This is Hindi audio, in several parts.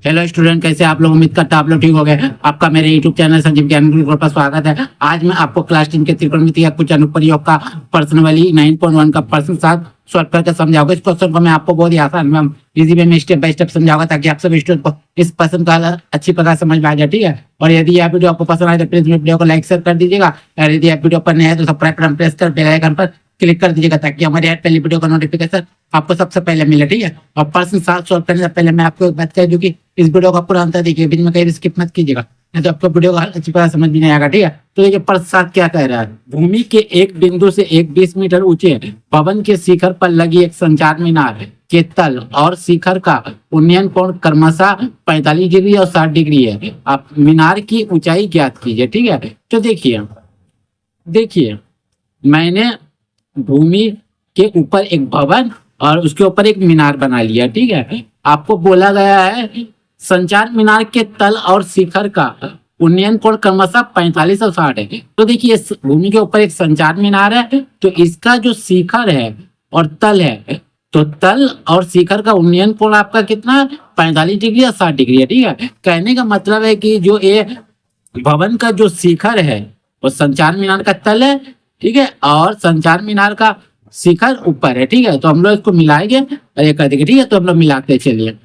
हेलो स्टूडेंट, कैसे आप लोग? उम्मीद करता आप लोग ठीक हो गए। आपका मेरे यूट्यूब चैनल संजीव ज्ञान गुरुकुल पर स्वागत है। आज मैं आपको क्लास 10 के त्रिकोणमिति का कुछ अनुप्रयोग का प्रश्न वाली 9.1 का प्रश्न साथ सॉल्व करके समझाऊंगा। इस क्वेश्चन को मैं आपको बहुत ही आसान में इजी वे में स्टेप बाय स्टेप समझाऊंगा, ताकि आप सभी स्टूडेंट को इस प्रश्न का हल अच्छी प्रकार समझ में आ जाए। ठीक है, और यदि यह वीडियो आपको पसंद आए तो प्लीज मेरे वीडियो को लाइक शेयर कर दीजिएगा, और यदि आप वीडियो पर नए हैं तो सब्सक्राइब बटन प्रेस कर बेल आइकन पर क्लिक कर दीजिएगा, ताकि हमारी हर पहली वीडियो का नोटिफिकेशन आपको सबसे पहले मिले। ठीक है, और प्रश्न साथ सॉल्व करने से पहले मैं आपको एक बात कह दूं कि इस वीडियो का पूरा अंतर देखिए, बीच में कहीं स्किप मत कीजिएगा, नहीं तो आपको वीडियो का अच्छी तरह समझ में नहीं आएगा। ठीक है, तो देखिए प्रश्न साथ क्या कह रहा है। भूमि के एक बिंदु से एक 20 मीटर ऊंचे भवन के शिखर पर लगी एक संचार मीनार के तल और शिखर का उन्नयन कोण क्रमशः 45 डिग्री और 60 डिग्री है। आप मीनार की ऊंचाई ज्ञात कीजिए। ठीक है, तो देखिए मैंने भूमि के ऊपर एक भवन और उसके ऊपर एक मीनार बना लिया। ठीक है, आपको बोला गया है संचार मीनार के तल और शिखर का उन्नयन कोण क्रमशः 45 और 60 है। तो देखिए भूमि के ऊपर एक संचार मीनार है, तो इसका जो शिखर है और तल है, तो तल और शिखर का उन्नयन कोण आपका कितना है? 45 डिग्री और 60 डिग्री है। ठीक है, कहने का मतलब है कि जो ये भवन का जो शिखर है वो संचार मीनार का तल है। ठीक है, और संचार मीनार का शिखर ऊपर है। ठीक है, तो हम लोग इसको मिलाएंगे और ये कर देंगे। ठीक है, तो हम लोग मिलाते हैं, चलिए।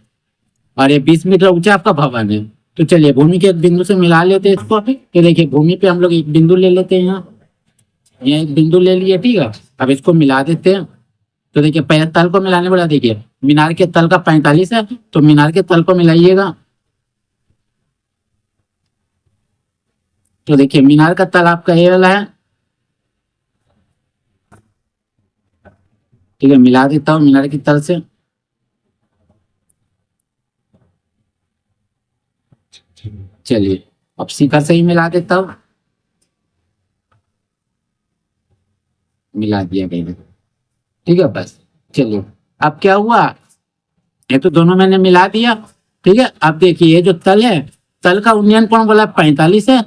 और ये 20 मीटर ऊंचा आपका भवन है, तो चलिए भूमि के एक बिंदु से मिला लेते हैं इसको। तो देखिए भूमि पे हम लोग एक बिंदु ले लेते हैं, यहाँ एक बिंदु ले लिए। ठीक है, अब इसको मिला देते हैं। तो देखिए पहले तल को मिलाने वाला, देखिए मीनार के तल का 45 है, तो मीनार के तल को मिलाइएगा। तो देखिए मीनार का तल आपका ये वाला है। ठीक है, मिला देता हूँ मीनार की तल से। चलिए अब शिखर से ही मिला देता हूँ, मिला दिया गया। ठीक है, बस चलिए अब क्या हुआ, ये तो दोनों मैंने मिला दिया। ठीक है, अब देखिए ये जो तल है, तल का उन्नयन कोण बोला 45 है,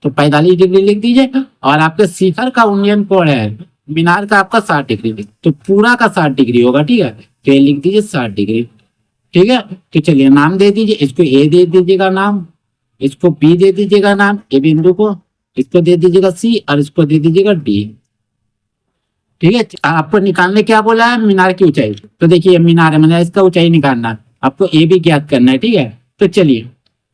तो 45 डिग्री लिख दीजिए। और आपके शिखर का उन्नयन कोण है मीनार का आपका 60 डिग्री, तो पूरा का 60 डिग्री होगा। ठीक है, तो ये लिख दीजिए 60 डिग्री। ठीक है, तो चलिए नाम दे दीजिए, इसको ए दे दीजिएगा नाम, इसको बी दे दीजिएगा नाम ए बिंदु को, इसको दे दीजिएगा सी और इसको दे दीजिएगा डी। ठीक है, आपको निकालने क्या बोला है? मीनार की ऊंचाई। तो देखिए मीनार है, मैंने इसका ऊंचाई निकालना है, आपको ए भी ज्ञात करना है। ठीक है, तो चलिए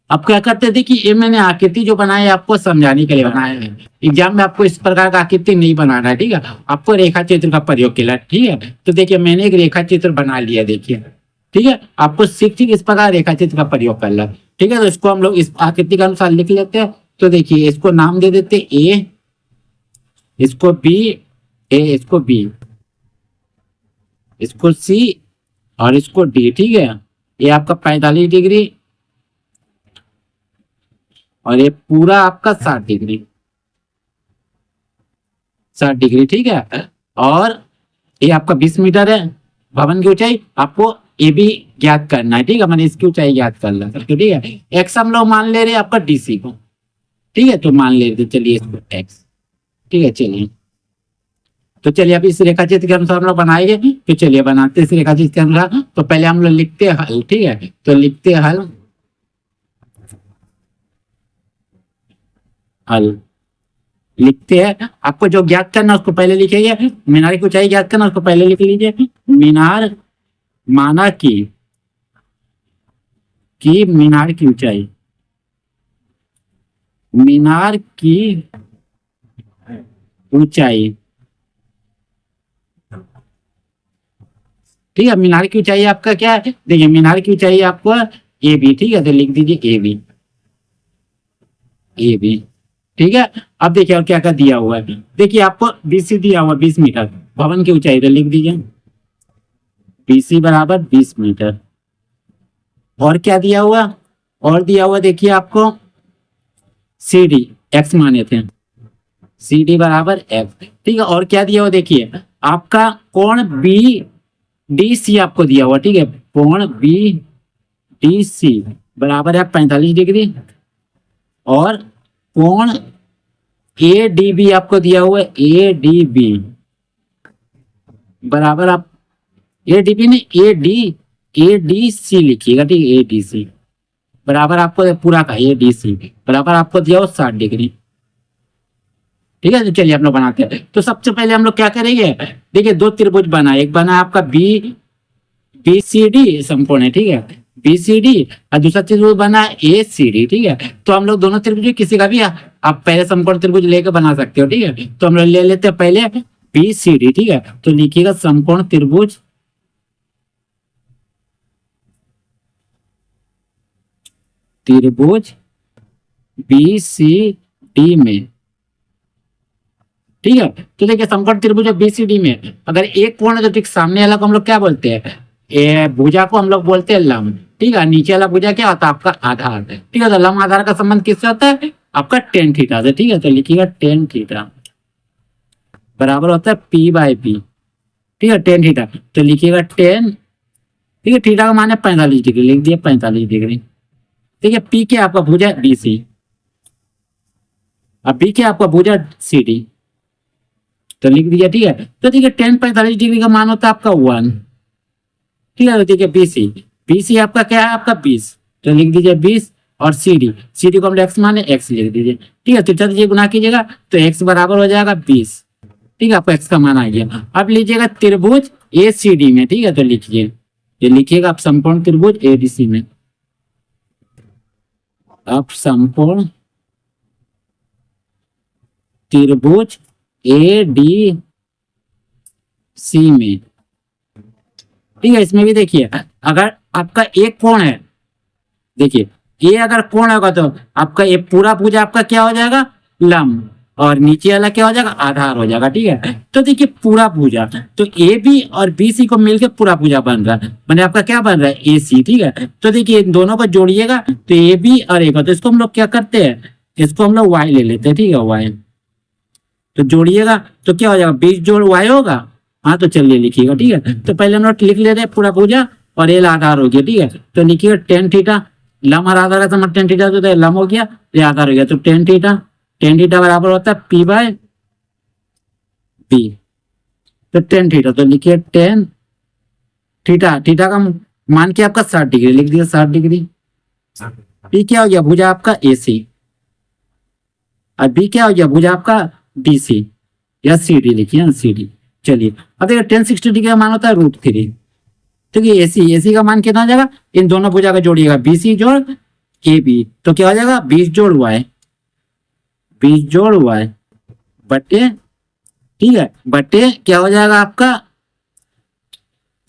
अब क्या करते हैं, देखिए ये मैंने आकृति जो बनाई है आपको समझाने के लिए बनाया है। एग्जाम में आपको इस प्रकार का आकृति नहीं बनाना है। ठीक है, आपको रेखा चित्र का प्रयोग किया। ठीक है, तो देखिए मैंने एक रेखा चित्र बना लिया, देखिए। ठीक है, आपको ठीक इस प्रकार रेखा चित्र का प्रयोग करना है। ठीक है, तो इसको हम लोग इस आकृति के अनुसार लिख लेते हैं। तो देखिए इसको नाम दे देते ए, इसको बी, ए इसको बी, इसको सी और इसको डी। ठीक है, ये आपका 45 डिग्री और ये पूरा आपका 60 डिग्री, 60 डिग्री। ठीक है, और ये आपका 20 मीटर है भवन की ऊंचाई, आपको ये भी ज्ञात करना है। ठीक है, मैंने इसकी ऊंचाई ज्ञात कर ला। ठीक है, एक्स हम लोग मान ले रहे हैं आपका डीसी को। ठीक है, तो मान लेते चलिए इसको एक्स। ठीक है, चलिए तो चलिए अब इस रेखा चित्र के अनुसार हम लोग बनाएंगे। तो चलिए बनाते इस रेखा चित्र के अनुसार। तो पहले हम लोग लिखते हैं हल। ठीक है, तो लिखते हैं हल, हल लिखते हैं। आपको जो ज्ञात करना उसको पहले लिखिए, मीनार की ऊंचाई ज्ञात करना उसको पहले लिख लीजिए। मीनार माना कि मीनार की ऊंचाई, मीनार की ऊंचाई। ठीक है, मीनार की ऊंचाई आपका क्या है? देखिए मीनार की ऊंचाई आपको ए बी। ठीक है, तो लिख दीजिए ए बी, ए बी। ठीक है, अब देखिए और क्या क्या दिया हुआ है। देखिए आपको बीसी दिया हुआ 20 मीटर भवन की ऊंचाई, तो लिख दीजिए बीसी बराबर 20 मीटर। और क्या दिया हुआ? और दिया हुआ देखिए आपको सी डी, एक्स माने थे, सी डी बराबर एक्स। ठीक है, और क्या दिया हुआ देखिए आपका कोण बी डी सी आपको दिया हुआ। ठीक है, कोण बी डी सी बराबर है 45 डिग्री, और कोण ए डी बी आपको दिया हुआ है, ए डी बी बराबर आप ए डी बी नहीं, ए डी सी लिखिएगा, ठीक है, ए डी सी बराबर आपको पूरा का ए डी सी बराबर आपको दिया हो 60 डिग्री। ठीक है, तो चलिए हम लोग बनाते हैं। तो सबसे पहले हम लोग क्या करेंगे, देखिए दो त्रिभुज बना, एक बना आपका बी बी सी डी समकोण है, ठीक है, बी सी डी, और दूसरा त्रिभुज बना ए सी डी, ठीक है। तो हम लोग दोनों त्रिभुज किसी का भी आप पहले समकोण त्रिभुज लेकर बना सकते हो, ठीक है। तो हम लोग ले लेते हैं पहले बी सी डी, ठीक है। तो लिखिएगा समकोण त्रिभुज त्रिभुज बी सी डी में, ठीक है। तो देखिए समकोण त्रिभुज बी सी डी में अगर एक कोण है तो ठीक सामने वाला को हम लोग क्या बोलते हैं, भुजा को हम लोग बोलते हैं लंब, ठीक है। नीचे वाला भुजा क्या होता है, आपका आधार, ठीक है। तो लंब आधार का संबंध किससे होता है, आपका टेन थीटा से, ठीक है। तो लिखिएगा टेन थीटा बराबर होता है पी बाई पी, ठीक है, टेन थीटा। तो लिखिएगा टेन, ठीक है, थीटा का मान है 45 डिग्री, लिख दिया 45 डिग्री, ठीक है। पी के आपका भुजा बी सी, अब बी के आपका भुजा सी डी, तो लिख दिया, ठीक है। तो देखिए टेन 45 डिग्री का मान होता है आपका 1, ठीक है। तो देखिए बी सी आपका क्या है, आपका 20, तो लिख दीजिए 20, और सी डी को हम एक्स माने एक्स लिख दीजिए, ठीक है। तो दीजिए गुना कीजिएगा तो एक्स बराबर हो जाएगा 20, ठीक है, आपको एक्स का मान आ गया। अब लीजिएगा त्रिभुज ए सी डी में, ठीक है। तो लिखिए, ये लिखिएगा आप समकोण त्रिभुज ए डी सी में, आप समकोण त्रिभुज ए डी सी में, ठीक है। इसमें भी देखिए अगर आपका एक कोण है, देखिए ये अगर कोण होगा तो आपका ये पूरा भुजा आपका क्या हो जाएगा, लंब, और नीचे वाला क्या हो जाएगा, आधार हो जाएगा, ठीक है। तो देखिए पूरा भुजा, तो ए बी और बी सी को मिलकर पूरा भुजा बन रहा है, मैंने आपका क्या बन रहा है, ए सी, ठीक है। तो देखिए इन दोनों को जोड़िएगा तो ए बी और ए का, तो इसको हम लोग क्या करते हैं, इसको हम लोग वाई ले लेते हैं, ठीक है, वाई। तो जोड़िएगा तो क्या हो जाएगा, 20 जोड़ वाई होगा, हाँ। तो चलिए लिखिएगा, ठीक है। तो पहले हम लोग लिख ले रहे हैं पूरा भुजा और एल आधार हो गया, ठीक है। तो लिखिएगा टेन थीटा, लंब और आधार का समझ टेन थीटा, तो लंब हो गया, ये आधार हो गया, तो टेन थीटा बराबर होता है पी बाय पी, तो टेन थीटा। तो लिखिए टेन थीटा, थीटा का मान क्या आपका 60 डिग्री, लिख दिया 60 डिग्री। पी क्या हो गया, भुजा आपका ए सी, और बी क्या हो गया, भुजा आपका डी सी या सी डी, लिखिए सी डी। चलिए अब देखिए 1060 डिग्री का मान होता है √3, तो ये एसी का मान कितना हो जाएगा, इन दोनों भुजा का जोड़िएगा, बीसी जोड़ ए बी, तो क्या हो जाएगा 20 जोड़ वाई, 20 जोड़ वाई बट्टे, ठीक है, बट्टे क्या हो जाएगा आपका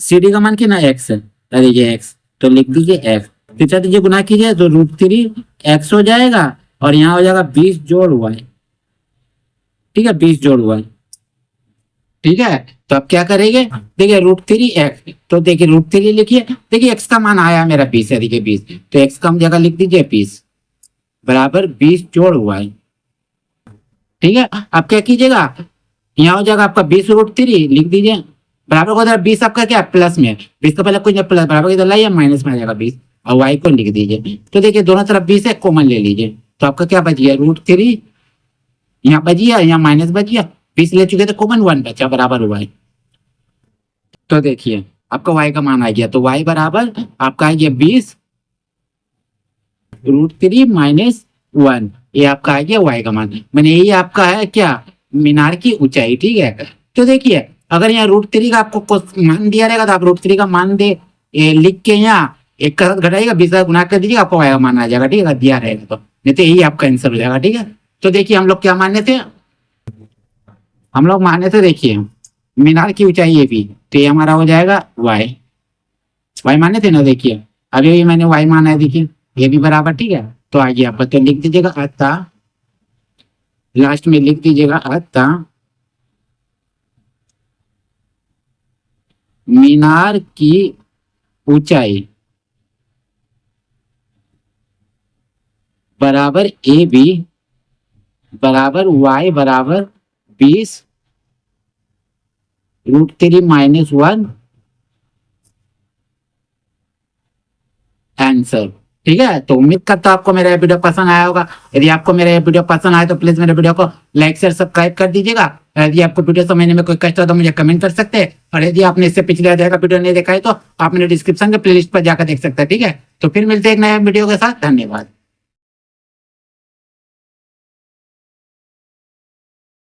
सी डी का मान कितना एक्स है, देखिए एक्स, तो लिख दीजिए एक्स, फिर दीजिए गुना कीजिए तो √3 एक्स हो जाएगा, और यहाँ हो जाएगा 20 जोड़ वाई, ठीक है, 20 जोड़ वाई, ठीक है। तो अब क्या करेंगे, देखिए √3 एक्स, तो देखिए √3 लिखिए, देखिए एक्स का मान आया मेरा 20 है, देखिए 20, तो एक्स का हम जगह लिख दीजिए 20 बराबर 20 जोड़ वाई, ठीक है। अब क्या कीजिएगा, यहाँ हो जाएगा आपका 20 √3 लिख दीजिए बराबर को 20 आपका क्या प्लस में, 20 का पहले कुछ प्लस बराबर इधर लाइए, माइनस में आ जाएगा 20, और वाई को लिख दीजिए। तो देखिए दोनों तरफ 20 है, कॉमन ले लीजिए, तो आपका क्या बच गया √3, यहाँ बच गया, यहाँ माइनस बच गया, 20 ले चुके थे, कॉमन 1 बचा बराबर हुआ है। तो देखिए आपका y का मान आ गया, तो y बराबर आपका आ गया 20 √3 माइनस 1, ये आपका आ गया y का मान, मैंने यही आपका है क्या, मीनार की ऊंचाई, ठीक है। तो देखिए अगर यहाँ √3 का आपको मान दिया रहेगा तो आप √3 का मान दे लिख के यहाँ एक का साथ घटाइएगा, 20 का गुना कर दीजिएगा, आपको y का मान आ जाएगा, ठीक है, दिया रहेगा तो, नहीं तो यही आपका आंसर हो जाएगा, ठीक है। तो देखिए हम लोग क्या माने थे, हम लोग माने थे, देखिए मीनार की ऊंचाई ये भी, तो ये हमारा हो जाएगा y माने थे ना, देखिए अभी भी मैंने y माना है, देखिए ये भी बराबर, ठीक है। तो आगे आप तो लिख दीजिएगा अतः, लास्ट में लिख दीजिएगा अतः मीनार की ऊंचाई बराबर ए बी बराबर y बराबर 20 √3 माइनस 1 आंसर, ठीक है, तो उम्मीद करता हूँ आपको मेरा ये वीडियो पसंद आया होगा। यदि आपको मेरा ये वीडियो पसंद आए तो प्लीज मेरे वीडियो को लाइक शेयर सब्सक्राइब कर दीजिएगा। यदि आपको वीडियो समझने में कोई कष्ट हो तो मुझे कमेंट कर सकते हैं, और यदि आपने इससे पिछले अध्याय का वीडियो नहीं देखा है तो आप मेरे डिस्क्रिप्शन के प्लेलिस्ट पर जाकर देख सकते हैं। ठीक है, तो फिर मिलते हैं एक नए वीडियो के साथ। धन्यवाद।